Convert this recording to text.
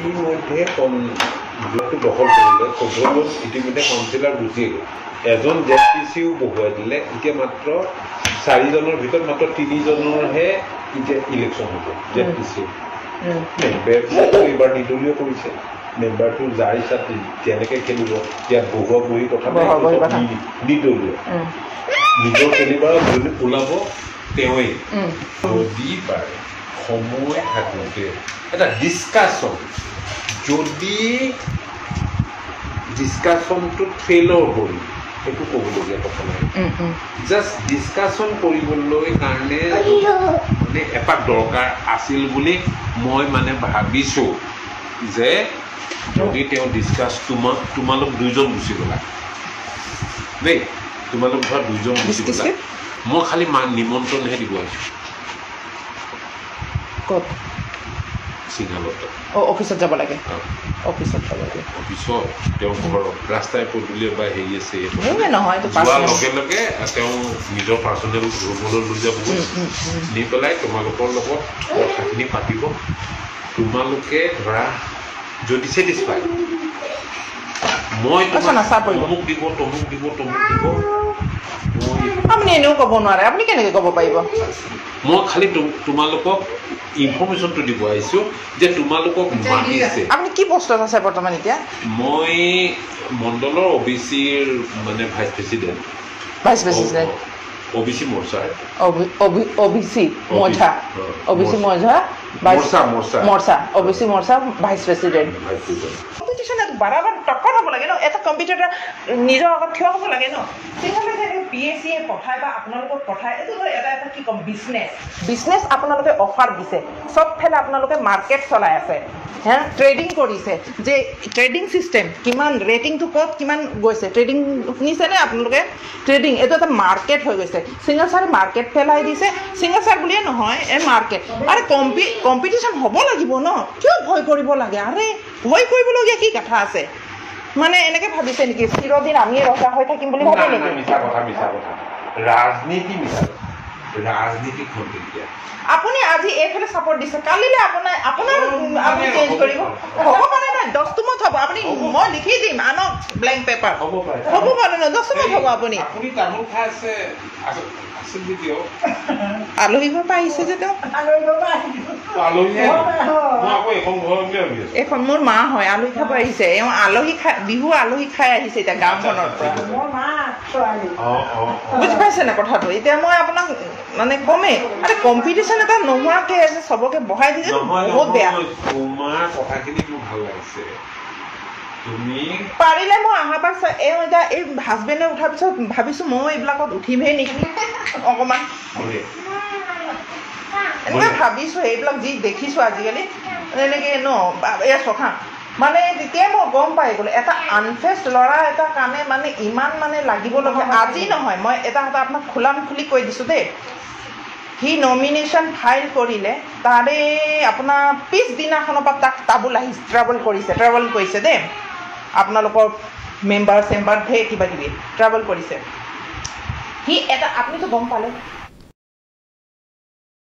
ইতিমধ্যে ব্লকটো দখল কৰিলে 14জন ইতিমধ্যে কাউন্সিলৰ গুচি গ'ল এজন জেপিচিও বহুৱাই দিলে এতিয়া মাত্ৰ 4জনৰ ভিতৰত মাত্ৰ 3জনৰহে এতিয়া ইলেকশ্যন হ'ব জেপিচি মেম্বাৰটো এইবাৰ নিৰ্দলীয় কৰিছে মেম্বাৰটো যাৰ ইচ্ছা যেনেকৈ খেলিব ইয়াত বহুৱা বহি কথা নিৰ্দলীয় নিজৰ কেলিবাৰত যদি ওলাব তেওঁৱেই যদি পাৰে সময় থাকোঁতে এটা ডিছকাশ্যন যদি ডিছকাশ্যনটোত ফেইলৰ হ'ল একো ক'বলগীয়া কথা নাই জাষ্ট ডিছকাশ্যন কৰিবলৈ কাৰণে মানে এপাক দৰকাৰ আছিল বুলি মই মানে ভাবিছোঁ যে যদি তেওঁ ডিছকাছ তোমালোক 2জন গুচি গ'লা দেই তোমালোক ধৰা 2জন গুচি গ'লা মই খালি নিমন্ত্ৰণহে দিব আহিছোঁ ক'ত সিংহালত অফিচত যাব লাগে অফিচত যাব লাগে অফিচত তেওঁ ঘৰত ৰাস্তাই পদূলিয়ে বা হেৰি আছে নহয় যোৱাৰ লগে লগে তেওঁ নিজৰ পাৰ্চনেল ৰুমলৈ লৈ যাব নি পেলাই তোমালোকৰ লগত কথাখিনি পাতিব তোমালোকে ধৰা যদি ছেটিছফাই মই তমুক দিব আপুনি এনেও ক'ব নোৱাৰে আপুনি কেনেকৈ ক'ব পাৰিব মই খালি তোমালোকক ইনফৰমেশ্যনটো দিব আহিছোঁ যে তোমালোকক মাতিছে আপুনি কি পোষ্টত আছে বৰ্তমান এতিয়া মই মণ্ডলৰ অবিচিৰ মানে ভাইচ প্ৰেচিডেণ্ট অবিচি মৰ্চাৰ অবিচি মৰ্চা ভাইচ প্ৰেচিডেণ্ট বাৰাবাৰ টক্কৰ হ'ব লাগে ন এটা কম্পিউটাৰ নিজৰ আগত থিয় হ'ব লাগে ন তেতিয়াহ'লে PSC পঠায় বা আপোনালোকক পঠায় এইটো এটা এটা কি ক'ম বিজনেছ আপোনালোকে অফাৰ দিছে চবফালে আপোনালোকে মাৰ্কেট চলাই আছে হে ট্ৰেডিং কৰিছে যে ট্ৰেডিং চিষ্টেম কিমান ৰেটিংটো ক'ত কিমান গৈছে ট্ৰেডিং শুনিছেনে আপোনালোকে ট্ৰেডিং এইটো এটা মাৰ্কেট হৈ গৈছে ছিংগল ছাৰে মাৰ্কেট পেলাই দিছে ছিংগল ছাৰ বুলিয়ে নহয় এই মাৰ্কেট আৰে কম্পিটিশ্যন হ'ব লাগিব ন কিয় ভয় কৰিব লাগে আৰে ভয় কৰিবলগীয়া কি কথা আছে মানে এনেকৈ ভাবিছে নেকি চিৰদিন আমি ৰজা হৈ থাকিম বুলি ভাবে নেকি মিছা কথা ৰাজনীতি আপুনি আজি এইফালে ছাপৰ্ট দিছে কালিলৈ আপোনাৰ আপুনি চেঞ্জ কৰিব হ'ব পাৰে নাই 10 টোমত হ'ব আপুনি মই লিখি দিম আনক ব্লেংক পেপাৰ হ'ব পাৰে ন 10 টোমত হ'ব আপুনি আলহী ঘৰ পৰা আহিছে যে তেওঁ এখন মোৰ মা হয় আলহী খাব আহিছে এওঁ বিহু আলহী খাই আহিছে এতিয়া গাঁওখনৰ পৰা বুজি পাইছে নে কথাটো এতিয়া মই আপোনাক মানে কমেই আৰে কম্পিটিশ্যন এটা নোহোৱাকৈ যে চবকে বহাই দিছে বহুত বেয়া পাৰিলে মই অহাৰ পাছত এওঁ এতিয়া এই হাজবেণ্ডে উঠাৰ পিছত ভাবিছোঁ মই এইবিলাকত উঠিমহে নেকি অকণমান এনেকৈ ভাবিছোঁ এইবিলাক যি দেখিছোঁ আজিকালি এনেকৈ ন এয়া চখা মানে তেতিয়াই মই গম পাই গ'লোঁ এটা আনফেষ্ট ল'ৰা এটা কাৰণে মানে ইমান মানে লাগিবলগীয়া আজি নহয় মই এটা আপোনাক খুলি কৈ দিছোঁ দেই সি নমিনেশ্যন ফাইল কৰিলে তাৰে আপোনাৰ পিছদিনাখনৰ পৰা তাক ট্ৰাভেল কৰিছে দেই আপোনালোকৰ মেম্বাৰ চেম্বাৰ ঢেৰ কিবা কিবি ট্ৰাভেল কৰিছে সি এটা আপুনিতো গম পালে